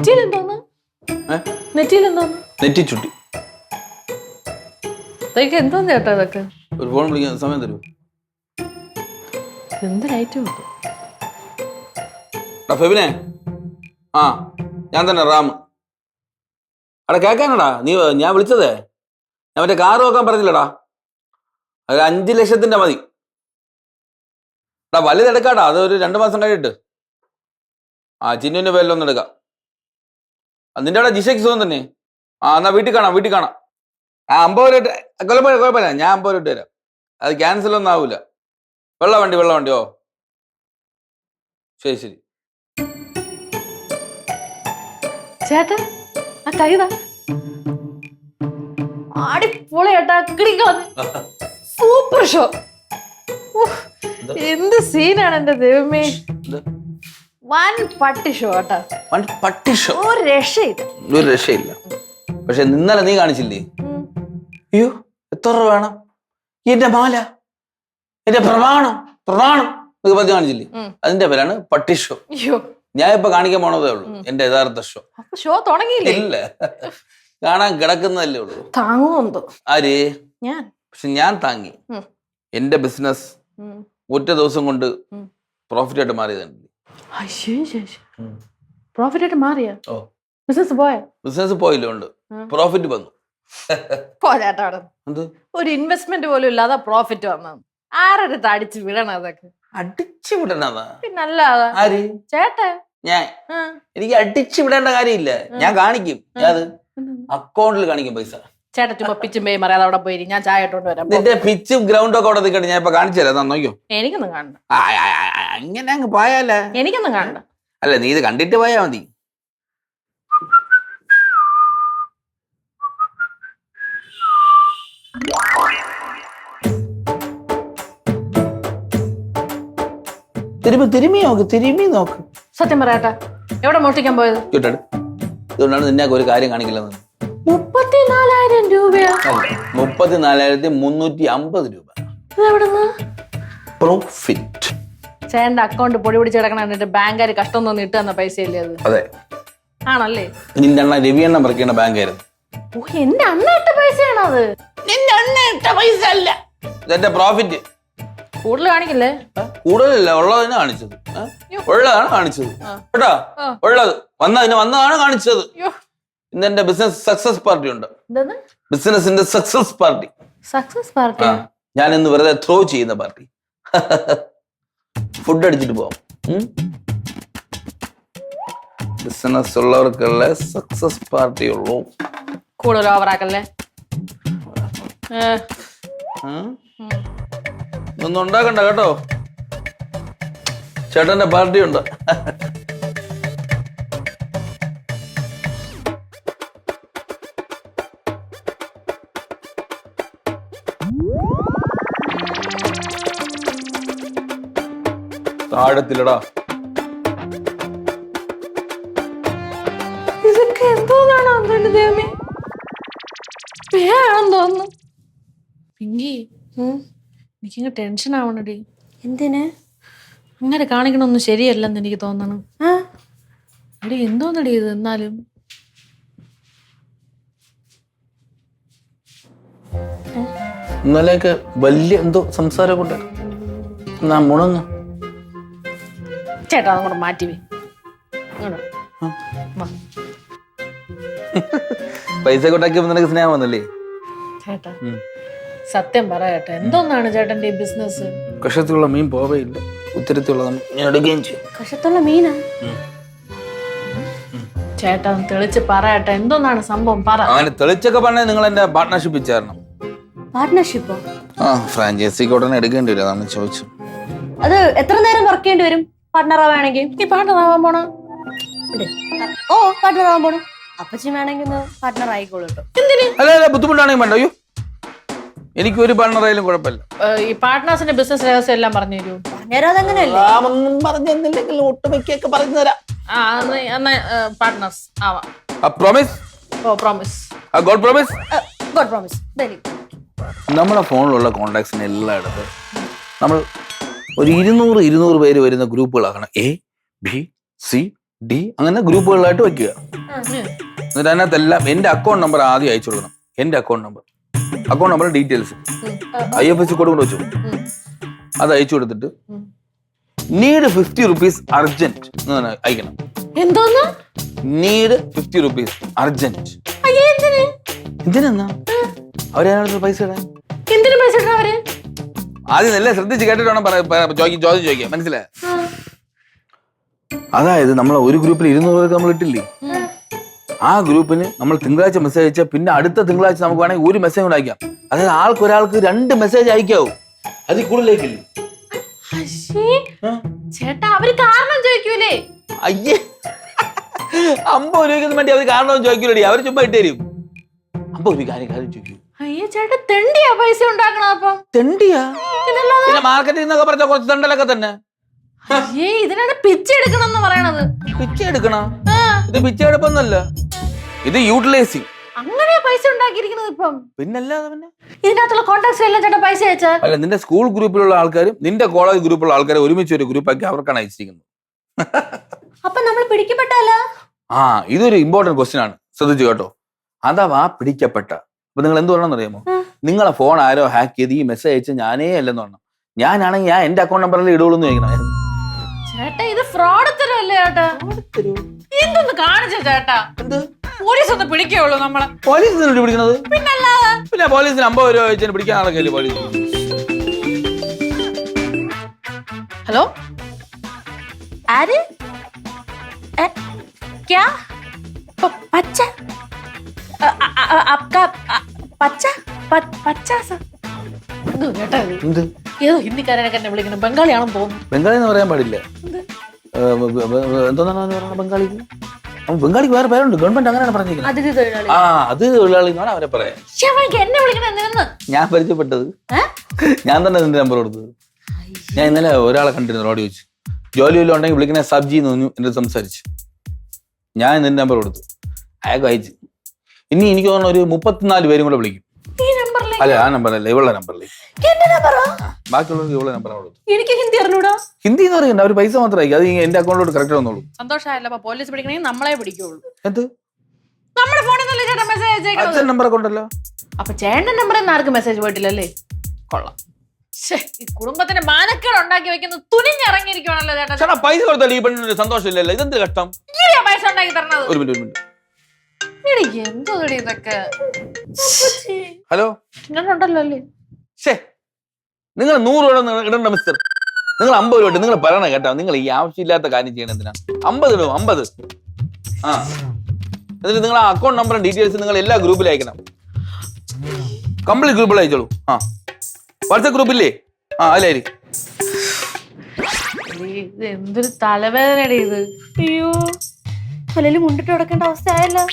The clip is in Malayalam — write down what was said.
നെറ്റിയിലെന്തോന്ന് നെറ്റിയിലെന്തോന്ന് നെറ്റിച്ചുട്ടി. ഇതൊക്കെ എന്തോന്ന് ചേട്ടാ ഇതൊക്കെ? ഒരു ഫോൺ വിളിക്കാൻ സമയം തരൂ. എന്തിനായിട്ടും ഫെബിനെ, ആ ഞാൻ തന്നെ റാം. അവിടെ കേൾക്കാനടാ നീ ഞാൻ വിളിച്ചതേ. ഞാൻ മറ്റേ കാറ് നോക്കാൻ പറഞ്ഞില്ലടാ, അത് 5 ലക്ഷത്തിന്റെ മതി. എടാ വലുതെടുക്കാടാ, അത് ഒരു 2 മാസം കഴിഞ്ഞിട്ട്. ആ ചിന്നുവിന്റെ പേരിലൊന്നും എടുക്കാം. നിന്റെ അവിടെ ജിഷയ്ക്ക് സുഖം തന്നെ. ആ എന്നാ വീട്ടിൽ കാണാം. ആ 50 രൂപ കുഴപ്പമില്ല, ഞാൻ 50 രൂപ തരാം. അത് ക്യാൻസൽ ഒന്നും ആവൂല. വെള്ള വണ്ടി ഓ ശരി. ചേട്ടാ ആ കൈതാ അടിപൊളി ചേട്ടാ, സൂപ്പർ ഷോ. എന്ത് സീനാണ് എന്റെ ദൈവമേ. വൻ പട്ടി ഷോ കേട്ടാ. പട്ടി ഷോ ഒരു രക്ഷയില്ല. പക്ഷെ ഇന്നലെ നീ കാണിച്ചില്ലേ? അയ്യോ എത്ര രൂപ വേണം? എന്റെ മാല, എന്റെ പ്രമാണം കാണിച്ചില്ലേ? അതിന്റെ പേരാണ് പട്ടി ഷോ. ഞാൻ ഇപ്പൊ കാണിക്കാൻ പോണതേ ഉള്ളൂ എന്റെ യഥാർത്ഥ ഷോ. ഷോ തുടങ്ങിയില്ലേ? ഇല്ല, കാണാൻ കിടക്കുന്നതല്ലേ ഉള്ളൂ. താങ്ങുമെന്തോ ആര്? ഞാൻ. പക്ഷെ ഞാൻ താങ്ങി. എന്റെ ബിസിനസ് ഒറ്റ ദിവസം കൊണ്ട് പ്രോഫിറ്റ് ആയിട്ട് മാറിയതാണ്. പ്രോഫിറ്റ് ആയിട്ട് മാറിയ? ഓ ബിസിനസ് പോയില്ല, ഉണ്ട് പ്രോഫിറ്റ് വന്നു. ചേട്ടാ ഒരു ഇൻവെസ്റ്റ്മെന്റ് പോലും ഇല്ലാതെ പ്രോഫിറ്റ് വന്നത് ആരുടെ അടിച്ചു വിടണം? അതൊക്കെ അടിച്ചു വിടണതാ? പിന്നല്ലാതെ. ആര്? ചേട്ടാ. എനിക്ക് അടിച്ചു വിടേണ്ട കാര്യമില്ല, ഞാൻ കാണിക്കും. അത് അക്കൗണ്ടിൽ കാണിക്കും പൈസ. ചേട്ടാ ചുമ്മാ പിച്ചും പേയും അറിയാതെ അവിടെ പോയി ഞാൻ ചായ ഇട്ടോണ്ട് വരാം. നിന്റെ പിച്ചും ഗ്രൗണ്ടും ഒക്കെ അവിടെ നിൽക്കട്ടെ, ഞാൻ ഇപ്പൊ കാണിച്ചു തരാം. നോക്കിയോ? എനിക്കൊന്നും കാണണ്ട. അങ്ങനെ അങ്ങ് പോയാലേ? എനിക്കൊന്നും കാണണ്ട. അല്ല നീ ഇത് കണ്ടിട്ട് പോയാ മതി. തിരുമി നോക്ക്. സത്യം പറയാട്ടാ, എവിടെ മോഷ്ടിക്കാൻ പോയത്? കേട്ടോ, ഇതുകൊണ്ടാണ് നിന്നെ ഒരു കാര്യം കാണിക്കില്ലെന്ന്. 34,000 രൂപയാ? 34,350 രൂപ പ്രോഫിറ്റ്. ചേട്ടന്റെ അക്കൗണ്ട് പൊടി പിടിച്ച് കിടക്കണ എന്നിട്ട് ബാങ്കുകാർ കഷ്ടം തോന്നി ഇട്ട് തന്ന പൈസ അല്ലേ അത്? അതെ. ആണല്ലേ? നിന്റെ അണ്ണ രവിയണ്ണ പറക്കേണ്ട ബാങ്കായിരുന്നു. ഓ എന്റെ അണ്ണ ഇട്ട പൈസയാണോ അത്? നിന്റെ അണ്ണ ഇട്ട പൈസ അല്ല, ഇതെന്റെ പ്രോഫിറ്റ്. കൂടുതൽ കാണിക്കില്ലേ? കൂടുതലല്ല, ഉള്ളതിനെ കാണിച്ചത്. ഉള്ളതാണ് കാണിച്ചത് കേട്ടോ. ഉള്ളത് വന്നതാണ് കാണിച്ചത്. ഇന്ന് എന്റെ ബിസിനസ് സക്സസ് പാർട്ടി ഉണ്ട്. ബിസിനസിന്റെ സക്സസ് പാർട്ടി. ഞാൻ ഇന്ന് വെറുതെ ത്രോ ചെയ്യുന്ന പാർട്ടി. ഫുഡ് അടിച്ചിട്ട് പോവാം. ബിസിനസ് ഉള്ളവർക്കല്ലേ സക്സസ് പാർട്ടി ഉള്ളൂ. കൂടുതൽ ഓവറാക്കല്ലേ. ഒന്നും ഉണ്ടാക്കണ്ട കേട്ടോ, ചേട്ടന്റെ പാർട്ടി ഉണ്ട്. താഴത്തിലടാ. ഇതൊക്കെ എന്തോന്നാണോ ദൈവമേ, പേയാണെന്ന് തോന്നുന്നു. പിങ്കി എനിക്കങ്ങ് ടെൻഷൻ ആവണടി. എന്തിന്? അങ്ങനെ കാണിക്കണൊന്നും ശരിയല്ലെന്ന് എനിക്ക് തോന്നണം. എടി എന്തോന്നടി ഇത്? എന്നാലും ഇന്നലെയൊക്കെ വലിയ എന്തോ സംസാരം കൊണ്ട് മുണങ്ങ. ചേട്ടാ അങ്ങോട്ട് മാറ്റി പൈസ കൊണ്ടാക്കി നിനക്ക് സ്നേഹം വന്നല്ലേ? ചേട്ടാ സത്യം പറയട്ടെ, എന്തോന്നാണ് ചേട്ടന്റെ ഈ ബിസിനസ്? കഷത്തിലുള്ള മീൻ പോവേയില്ല, ഉത്തരത്തിലുള്ള ഞാൻ എടുക്കുകയും ചെയ്യും. കഷത്തുള്ള മീനാ? ചേട്ടാ തെളിച്ച് പറയട്ടെ, എന്തോന്നാണ് സംഭവം? പറ. അങ്ങനെ തെളിച്ചൊക്കെ പറഞ്ഞാൽ നിങ്ങൾ എന്റെ പാർട്ട്ണർഷിപ്പ് ചേരണം. പാർട്ട്ണർഷിപ്പോ? ഫ്രാഞ്ചൈസി ഉടനെ എടുക്കേണ്ടി വരും, അതാണ് ചോദിച്ചു. അത് എത്ര നേരം വർക്ക് ചെയ്യേണ്ടി വരും പാർട്ട്ണർ ആവാണെങ്കിൽ? നീ പാർട്ട്ണർ ആവാൻ പോണ? ഓ പാർട്ട്ണർ ആവാൻ പോണു. അപ്പച്ചി വേണമെങ്കിൽ പാർട്ട്ണർ ആയിക്കോളൂ കേട്ടോ. അല്ല ബുദ്ധിമുട്ടാണെങ്കിൽ വേണ്ട. അയ്യോ എനിക്ക് ഒരു പാർട്ട്ണർ ആയാലും കുഴപ്പമില്ല. ഈ പാർട്ട്നേഴ്സിന്റെ ബിസിനസ് രഹസ്യം എല്ലാം പറഞ്ഞു തരൂ. പറഞ്ഞുതരാം. അതങ്ങനെയല്ലേ? പറഞ്ഞെന്നില്ലെങ്കിൽ ഒട്ടുമിക്കൊക്കെ പറഞ്ഞു തരാം. പാർട്ട്നേഴ്സ് ആവാം. Promise? Oh promise. God promise? God promise. നമ്മുടെ ഫോണിലുള്ള കോണ്ടാക്ട്സിന് എല്ലായിടത്തും നമ്മൾ ഒരു 200 പേര് വരുന്ന ഗ്രൂപ്പുകളാക്കണം. A, B, C, ഡി അങ്ങനെ ഗ്രൂപ്പുകളായിട്ട് വെക്കുക. എന്നിട്ട് അതിനകത്തെല്ലാം എന്റെ അക്കൗണ്ട് നമ്പർ ആദ്യം അയച്ചു കൊടുക്കണം. എന്റെ account number details IFSC code കൊണ്ട് വെച്ചു. അത് അയച്ചു കൊടുത്തിട്ട് നീഡ് 50 rupees അർജന്റ് അയക്കണം. എന്തോന്ന് നീഡ് 50 rupees അർജന്റ്. എന്തിനാ അവരതിനകത്ത് പൈസ ഇടാൻ? എന്തിനു പൈസ ഇടണം അവര്? ആദ്യം നല്ല ശ്രദ്ധിച്ച് കേട്ടിട്ട് വേണം ചോദ്യം ചോദിക്കാം. മനസ്സിലായോ? അതായത് നമ്മൾ ഒരു ഗ്രൂപ്പിൽ 200 പേർക്ക് നമ്മൾ ഇട്ടില്ലേ, ആ ഗ്രൂപ്പിന് നമ്മൾ തിങ്കളാഴ്ച മെസ്സേജ് അയച്ചാൽ പിന്നെ അടുത്ത തിങ്കളാഴ്ച നമുക്ക് വേണമെങ്കിൽ ഒരു മെസ്സേജ് കൂടെ അയക്കാം. അതായത് ഒരാൾക്ക് 2 മെസ്സേജ് അയക്കാവൂ. അത് കൂടുതലേക്കില്ലേ? ചേട്ടാ അവര് കാരണം ചോദിക്കൂലേ? അയ്യേ, 50 രൂപയ്ക്ക് വേണ്ടി അവര് കാരണം ചോദിക്കൂലേ, അവര് ചുമ്മാ ഇട്ട് തരും. 50 രൂപ കാര്യം ചോദിക്കൂ. അയ്യോ ചേട്ടാ, തെണ്ടിയാ പൈസ ഉണ്ടാക്കണം. അപ്പം തെണ്ടിയാ? പിന്നെ മാർക്കറ്റിൽ നിന്നൊക്കെ പറഞ്ഞ കുറച്ച് തെണ്ടലൊക്കെ തന്നെ. ഇതിനാണ് പിച്ചെടുക്കണം എന്ന് പറയണത്. പിച്ചെടുക്കണ? ഇത് പിച്ചെടുപ്പൊന്നല്ല, ഇത് യൂട്ടിലൈസിങ്. അങ്ങനെയാ പൈസ ഉണ്ടാക്കിയിരിക്കുന്നത് ഇപ്പം. പിന്നല്ലാതെ പിന്നെ ഇതിനകത്തുള്ള കോണ്ടാക്ട്സ് എല്ലാം ചേട്ടാ പൈസ അയച്ചാ? അല്ല, നിന്റെ സ്കൂൾ ഗ്രൂപ്പിലുള്ള ആൾക്കാരും നിന്റെ കോളേജ് ഗ്രൂപ്പിലുള്ള ആൾക്കാരും ഒരുമിച്ച് ഒരു ഗ്രൂപ്പാക്കി അവർക്കാണ് അയച്ചിരിക്കുന്നത്. അപ്പൊ നമ്മൾ പിടിക്കപ്പെട്ടല്ലോ. ഇതൊരു ഇമ്പോർട്ടന്റ് ക്വസ്റ്റ്യൻ ആണ്, ശ്രദ്ധിച്ചു കേട്ടോ. അഥവാ പിടിക്കപ്പെട്ട അപ്പൊ നിങ്ങൾ എന്ത് പറയണമെന്ന് അറിയാമോ? നിങ്ങളെ ഫോൺ ആരോ ഹാക്ക് ചെയ്ത് ഈ മെസ്സേജ് അയച്ച് ഞാനേ അല്ലെന്ന് പറഞ്ഞു. ഞാനാണെങ്കിൽ ഞാൻ എന്റെ അക്കൗണ്ട് നമ്പറിൽ ഇടുള്ളൂ എന്ന് ചോദിക്കണം. ചേട്ടാ ഇത് ഫ്രോഡ് തരല്ലേ ചേട്ടാ? എന്തൊന്ന് കാണിച്ച ചേട്ടാ? എന്ത് പോലീസ് ഒന്ന് പിടിക്കുള്ളൂ നമ്മളെ? പോലീസിനെ പിടിക്കണത്? പിന്നല്ലാതെ. പിന്നെ പോലീസിന് 50 രൂപ വെച്ചാൽ പിടിക്കാൻ ആളൊക്കെ പോലീസ്. ഹലോ, ആര്? क्या പച്ച പച്ച പച്ച ഏതോ ഹിന്ദിക്കാരനൊക്കെ എന്നെ വിളിക്കണം. ബംഗാളിയാണെന്ന് തോന്നുന്നു. ബംഗാളി എന്ന് പറയാൻ പാടില്ല. എന്തോന്നാണ് ബംഗാളിക്ക്? ബംഗാളിക്ക് വേറെ പേരുണ്ട്, ഗവൺമെന്റ് അങ്ങനെയാണ് പറഞ്ഞിരിക്കുന്നത്. അത് തൊഴിലാളി എന്നാണ് അവരെ പറയാൻ. എന്നെ വിളിക്കണ ഞാൻ പരിചയപ്പെട്ടത്, ഞാൻ തന്നെ നിന്റെ നമ്പർ കൊടുത്തത്. ഞാൻ ഇന്നലെ ഒരാളെ കണ്ടിരുന്നു, റോഡിൽ വെച്ച്. ജോലി വല്ലതും ഉണ്ടെങ്കിൽ വിളിക്കണേ സബ്ജി എന്ന് പറഞ്ഞു എന്റെ സംസാരിച്ചു. ഞാൻ നിന്റെ നമ്പർ കൊടുത്തു, അയാൾക്ക് അയച്ചു. ഇനി എനിക്ക് തോന്നുന്നു ഒരു 34 പേരും കൂടെ വിളിക്കും. അല്ല, ആ നമ്പറല്ല, ഇവളുടെ നമ്പറിലേക്ക്. ബാക്കിയുള്ളവർക്ക് ഇവളുടെ നമ്പർ കൊടുത്തു. എനിക്ക് ഹിന്ദി അറിഞ്ഞൂടാ. ഹിന്ദി എന്ന് പറയണ്ട, അവർ പൈസ മാത്രം അയക്കും. അത് എന്റെ അക്കൗണ്ടിലോട്ട് കറക്റ്റ് വന്നോളൂ. സന്തോഷമായല്ലോ. പോലീസ് പിടിക്കണമെങ്കിൽ നമ്മളെ പിടിക്കുള്ളൂ. എന്ത്? നമ്മുടെ ഫോണിൽ നിന്നല്ലേ ചേട്ടാ മെസ്സേജ് അയച്ചേക്കുന്നത്? അച്ഛൻ നമ്പറൊക്കെ ഉണ്ടല്ലോ. അപ്പൊ ചേട്ടന്റെ നമ്പറിൽ നിന്ന് ആർക്കും മെസ്സേജ് പോയിട്ടില്ലല്ലേ? കൊള്ളാം. ഈ കുടുംബത്തിന് മാനക്കേട് ഉണ്ടാക്കി വെക്കുന്നത് തുനിഞ്ഞിറങ്ങിയിരിക്കുവാണല്ലോ ചേട്ടാ. ചേട്ടാ പൈസ കൊടുത്താൽ ഈ പെണ്ണിന് സന്തോഷം ഇല്ലല്ലോ, ഇതെന്ത് കഷ്ടം? പൈസ ഉണ്ടാക്കി തരണത്. ഒരു മിനിറ്റ്. എന്തോ ഇതൊക്കെ. ഹലോ, ഉണ്ടല്ലോ അല്ലേ? നിങ്ങൾ 100 രൂപ ഇടണ്ട മിസ്റ്റർ. നിങ്ങൾ 50 രൂപ നിങ്ങൾ പറയണ കേട്ടോ. നിങ്ങൾ ഈ ആവശ്യമില്ലാത്ത കാര്യം ചെയ്യണം. എന്തിനാ 50 ഇടും? 50. എന്നിട്ട് നിങ്ങൾ ആ അക്കൗണ്ട് നമ്പറും ഡീറ്റെയിൽസ് നിങ്ങൾ എല്ലാ ഗ്രൂപ്പിലും അയക്കണം. കംപ്ലീറ്റ് ഗ്രൂപ്പിൽ അയച്ചോളൂ. വാട്സ്ആപ്പ് ഗ്രൂപ്പില്ലേ? അതിലായിരിക്കും. ഇത് എന്തൊരു തലവേദനയുടെ ഇത്. അയ്യോ, തലയിൽ മുണ്ടിട്ട് കൊടുക്കേണ്ട അവസ്ഥ ആയല്ലോ.